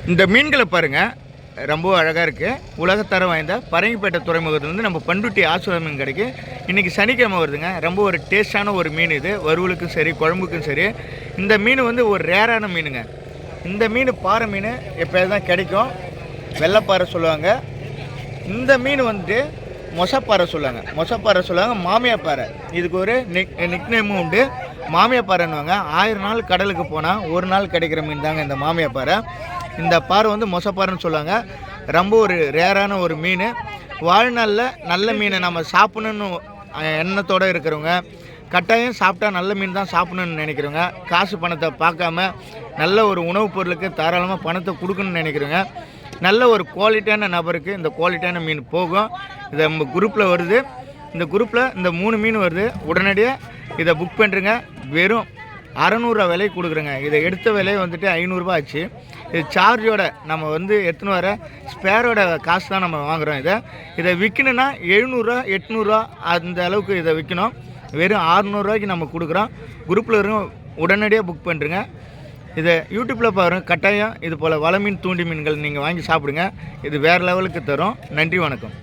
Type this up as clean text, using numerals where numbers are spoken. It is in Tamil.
இந்த மீன்களை பாருங்கள், ரொம்ப அழகாக இருக்குது. உலகத்தரம் வாய்ந்த பரங்கிப்பேட்டை துறைமுகத்துலேருந்து நம்ம பண்ருட்டி ஆசுவ மீன் கடைக்கு இன்றைக்கி சனிக்கிழமை வருதுங்க. ரொம்ப ஒரு டேஸ்டான ஒரு மீன் இது. வறுவலுக்கும் சரி, குழம்புக்கும் சரி. இந்த மீன் வந்து ஒரு ரேரான மீனுங்க. இந்த மீன் பாறை மீன் எப்போயாவது தான் கிடைக்கும். வெள்ளைப்பாறை சொல்லுவாங்க. இந்த மீன் வந்துட்டு மொசப்பாறை சொல்லுவாங்க. மொசப்பாறை சொல்லுவாங்க, மாமியார் பாறை. இதுக்கு ஒரு நிக்நேமும் உண்டு. மாமியார் பாறைன்னுவாங்க. 1000 நாள் கடலுக்கு போனால் ஒரு நாள் கிடைக்கிற மீன் தாங்க இந்த மாமியார் பாறை. இந்த பாறை வந்து மொசப்பாறைன்னு சொல்லுவாங்க. ரொம்ப ஒரு ரேரான ஒரு மீன். வாழ்நாளில் நல்ல மீனை நம்ம சாப்பிடணுன்னு எண்ணத்தோடு இருக்கிறவங்க, கட்டாயம் சாப்பிட்டா நல்ல மீன் தான் சாப்பிடணுன்னு நினைக்கிறவங்க, காசு பணத்தை பார்க்காம நல்ல ஒரு உணவுப் பொருளுக்கு தாராளமாக பணத்தை கொடுக்கணுன்னு நினைக்கிறவங்க, நல்ல ஒரு குவாலிட்டியான நபருக்கு இந்த குவாலிட்டியான மீன் போகும். இது நம்ம குரூப்பில் வருது. இந்த குரூப்பில் இந்த 3 மீன் வருது. உடனடியாக இதை புக் பண்ணுறங்க. வெறும் 600 விலை கொடுக்குறேங்க. இதை எடுத்த விலை வந்துட்டு 500 ஆச்சு. இது சார்ஜோட நம்ம வந்து எடுத்துன்னு வர ஸ்பேரோட காசு தான் நம்ம வாங்குகிறோம். இதை விற்கணுன்னா 700 800 அந்த அளவுக்கு இதை விற்கணும். வெறும் 600 நம்ம கொடுக்குறோம். குரூப்பில் இருக்கும், உடனடியாக புக் பண்ணுறங்க. இதை யூடியூப்பில் பாருங்கள். கட்டாயம் இது போல் வலை மீன், தூண்டி மீன்கள் நீங்கள் வாங்கி சாப்பிடுங்க. இது வேறு லெவலுக்கு தரும். நன்றி, வணக்கம்.